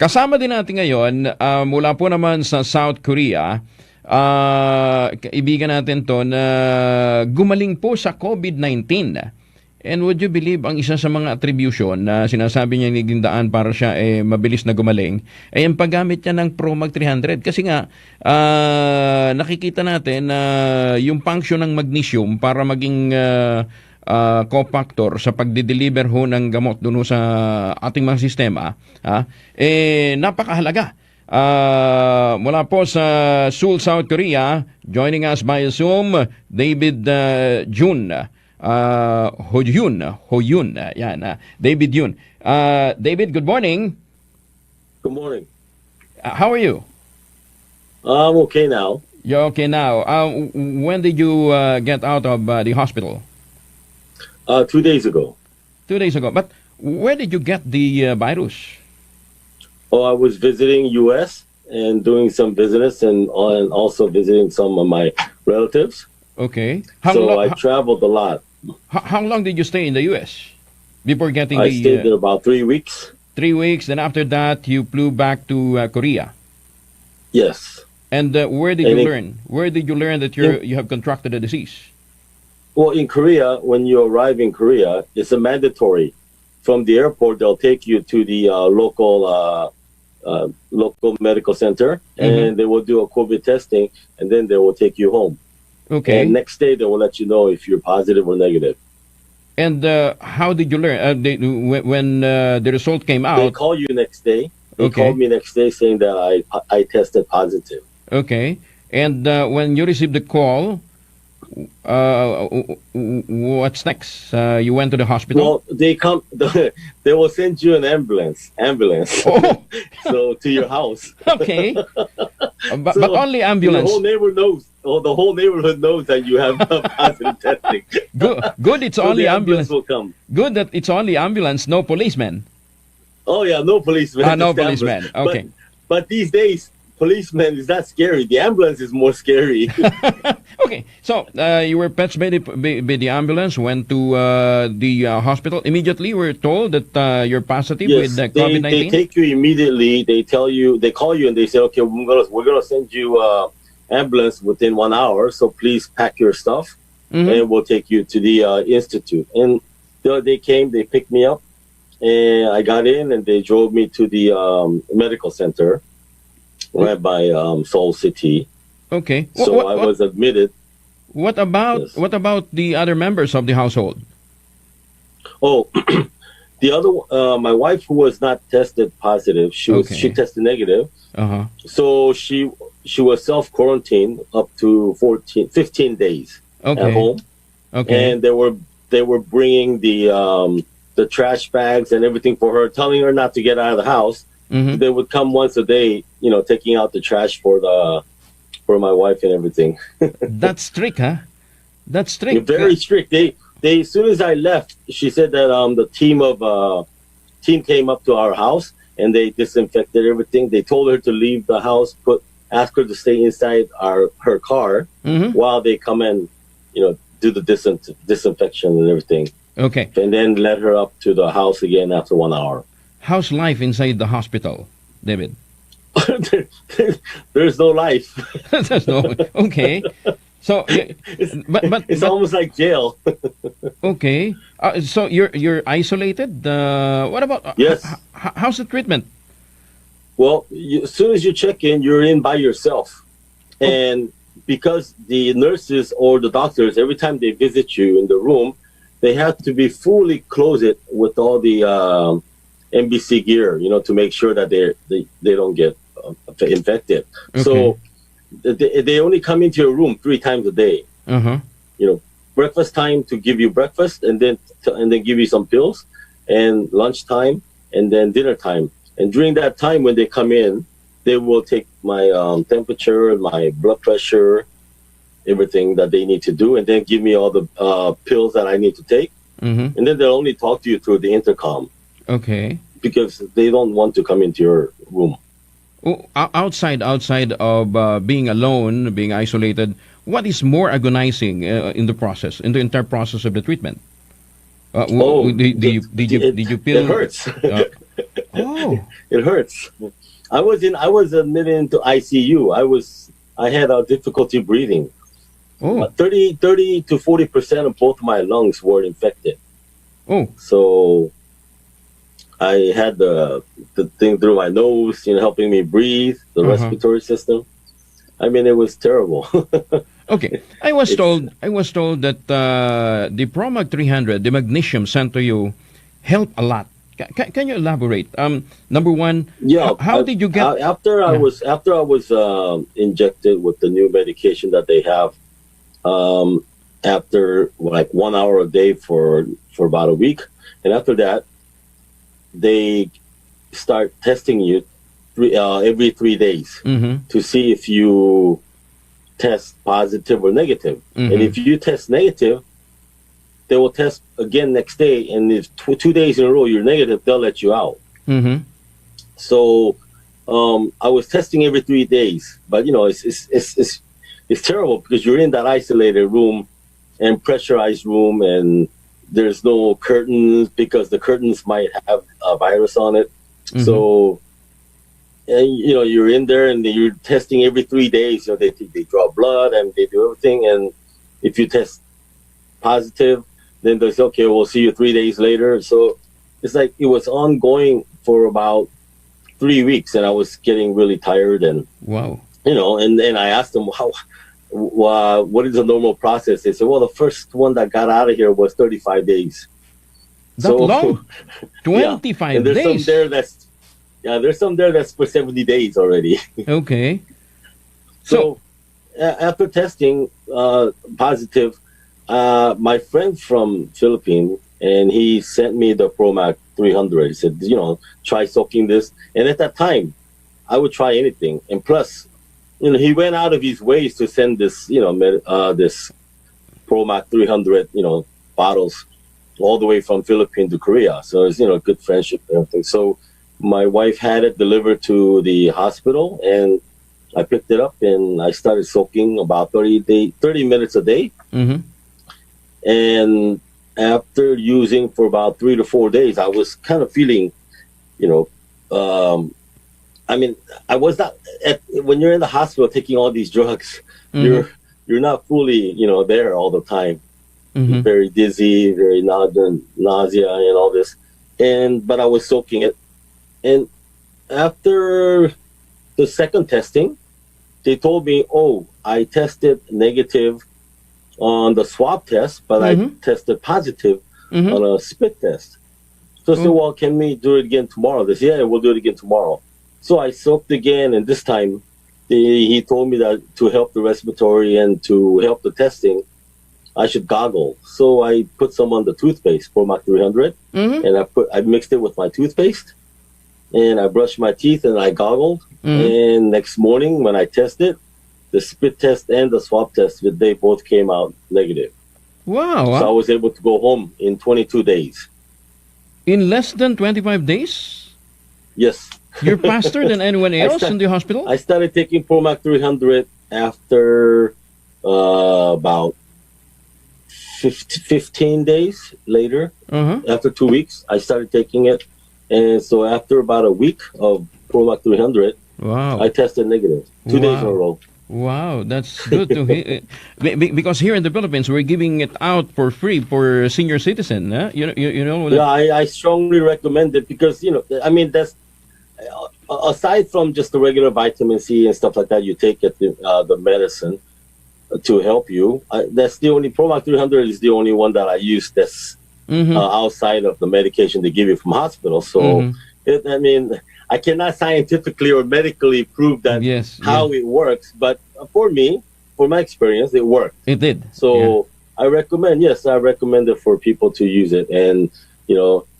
Kasama din natin ngayon mula po naman sa South Korea, kaibigan natin to na gumaling po sa COVID-19. And would you believe, ang isa sa mga attribution na sinasabi niya naging para siya mabilis na gumaling ay ang paggamit niya ng PROMAG300. Kasi nga, nakikita natin na yung function ng magnesium para maging cofactor sa pagdi-deliver ho ng gamot doon sa ating mga sistema, napakahalaga. Mula po sa Seoul, South Korea, joining us by Zoom, David Jun. Hoyun, yan, David Yun. David, good morning. Good morning. How are you? I'm okay now. You're okay now. When did you get out of the hospital? 2 days ago. 2 days ago. But where did you get the virus? Oh, I was visiting U.S. and doing some business and also visiting some of my relatives. Okay. I traveled a lot. How long did you stay in the U.S. before getting I stayed there about 3 weeks. 3 weeks. Then after that, you flew back to Korea. Yes. And where did you learn? Where did you learn that you have contracted the disease? Well, in Korea, when you arrive in Korea, it's a mandatory. From the airport, they'll take you to the local medical center, and they will do a COVID testing, and then they will take you home. Okay. And next day, they will let you know if you're positive or negative. And how did you learn? When the result came out? They call you next day. They called me next day saying that I tested positive. Okay. And when you received the call, what's next? You went to the hospital? Well, they will send you an ambulance. Oh. So to your house. Okay. But only ambulance. The whole neighborhood knows that you have positive testing. Good. It's so only ambulance. Will come. Good that it's only ambulance, no policeman. Oh yeah, no policeman. No policeman. Okay. But these days, policeman is not scary. The ambulance is more scary. Okay. So you were fetched by the ambulance, went to the hospital. Immediately, you were told that you're positive with COVID-19. They take you immediately. They call you, and they say, okay, we're gonna send you ambulance within 1 hour, so please pack your stuff, and we'll take you to the institute. And they came, they picked me up, and I got in, and they drove me to the medical center right by Seoul City. Okay. So I was admitted. What about the other members of the household? Oh, the other, my wife, who was not tested positive, she tested negative. So she was self-quarantined up to 15 days at home. Okay. And they were bringing the trash bags and everything for her, telling her not to get out of the house. They would come once a day, taking out the trash for my wife and everything. That's strict, huh? That's strict. Very strict. They as soon as I left, she said that the team came up to our house and they disinfected everything. They told her to leave the house, ask her to stay inside her car while they come and do the disinfection and everything. Okay. And then let her up to the house again after 1 hour. How's life inside the hospital, David? There's no life. There's no. Okay. So, but it's almost like jail. Okay. So you're isolated. What about? Yes. How's the treatment? Well, as soon as you check in, you're in by yourself, and because the nurses or the doctors, every time they visit you in the room, they have to be fully clothed with all the NBC gear, to make sure that they don't get infected. Okay. So they only come into your room 3 times a day. Breakfast time to give you breakfast, and then give you some pills, and lunchtime, and then dinner time. And during that time, when they come in, they will take my temperature, my blood pressure, everything that they need to do, and then give me all the pills that I need to take. And then they'll only talk to you through the intercom. Okay. Because they don't want to come into your room. Outside of being alone, being isolated, what is more agonizing in the entire process of the treatment? Did you feel it hurts? Oh. It hurts. I was admitted into ICU. I had a difficulty breathing. Oh. 30 to 40% of both my lungs were infected. Oh. So I had the thing through my nose, helping me breathe, the respiratory system. I mean, it was terrible. Okay. I was told that the PROMAG300, the magnesium sent to you, helped a lot. Can you elaborate? Number one, Yeah. how did you get after I was injected with the new medication that they have, after like 1 hour a day for about a week, and after that, they start testing you every 3 days to see if you test positive or negative. And if you test negative, they will test again next day, and if 2 days in a row you're negative, they'll let you out. So I was testing every 3 days, but it's terrible because you're in that isolated room and pressurized room, and there's no curtains because the curtains might have a virus on it. So, and you're in there and you're testing every 3 days. They draw blood and they do everything, and if you test positive, then they say, okay, we'll see you 3 days later. So it's like it was ongoing for about 3 weeks, and I was getting really tired. And wow, and then I asked them what is the normal process. They said, well, the first one that got out of here was 35 days. That long? 25 and there's days. There's some there that's for 70 days already. Okay. So after testing positive, my friend from Philippines, and he sent me the PROMAG300. He said, try soaking this. And at that time, I would try anything. And plus, he went out of his ways to send this, this PROMAG300, bottles all the way from Philippines to Korea. So it's, good friendship and everything. So my wife had it delivered to the hospital, and I picked it up and I started soaking about 30 minutes a day. And after using for about 3 to 4 days, I was kind of feeling, I mean, I was not when you're in the hospital taking all these drugs, you're not fully, there all the time. Very dizzy, very nausea and all this. But I was soaking it. And after the second testing, they told me, oh, I tested negative on the swab test, but I tested positive on a spit test. So I said, well, can we do it again tomorrow? They said, yeah, we'll do it again tomorrow. So I soaked again, and this time he told me that to help the respiratory and to help the testing, I should goggle. So I put some on the toothpaste, PROMAG300, and I mixed it with my toothpaste, and I brushed my teeth and I goggled. And next morning when I tested, the spit test and the swab test, they both came out negative. Wow. So I was able to go home in 22 days. In less than 25 days? Yes. You're faster than anyone else in the hospital? I started taking PROMAG300 after about 15 days later. After 2 weeks, I started taking it. And so after about a week of PROMAG300, I tested negative 2 days in a row. Wow, that's good to hear. Because here in the Philippines, we're giving it out for free for senior citizen. Huh? Yeah, I strongly recommend it because, I mean, that's aside from just the regular vitamin C and stuff like that, you take it, the medicine to help you. That's the only, PROMAG300 is the only one that I use that's outside of the medication they give you from hospital. So, I mean, I cannot scientifically or medically prove that how it works, but for me, for my experience, it worked. It did. So I recommend it for people to use it and,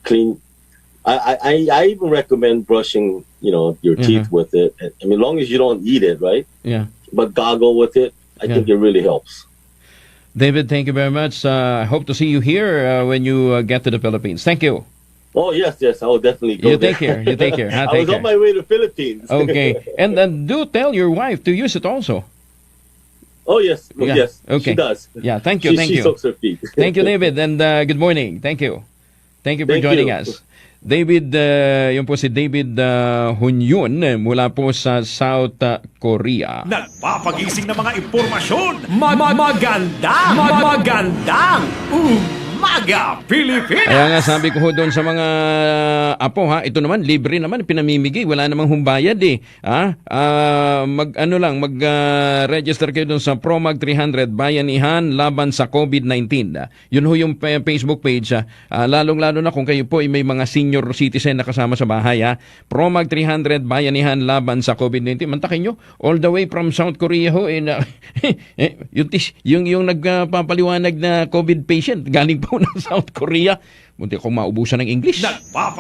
clean. I even recommend brushing, your teeth with it. I mean, as long as you don't eat it, right? Yeah. But gargle with it, I think it really helps. David, thank you very much. I hope to see you here when you get to the Philippines. Thank you. Oh, yes, I will definitely go there. You take care. I was on my way to Philippines. Okay. And then do tell your wife to use it also. Oh, yes. Yes, okay. She does. Yeah, thank you. She soaks her feet. Thank you, David, and good morning. Thank you. Thank you for joining us. Yun po si David Hunyun mula po sa South Korea. Nagpapagising ng mga impormasyon. Magandang umaga, Pilipinas! Kaya nga sabi ko ho doon sa mga apo ha, ito naman libre naman pinamimigay, wala namang humbayad eh. Mag-register kayo doon sa PROMAG300 Bayanihan laban sa COVID-19. Yun ho yung Facebook page. Lalong-lalo na kung kayo po ay may mga senior citizen na kasama sa bahay ha. PROMAG300 Bayanihan laban sa COVID-19. Mantakin nyo, all the way from South Korea ho yung nagpapaliwanag na COVID patient galing po ng South Korea. Munti akong maubusan ng English.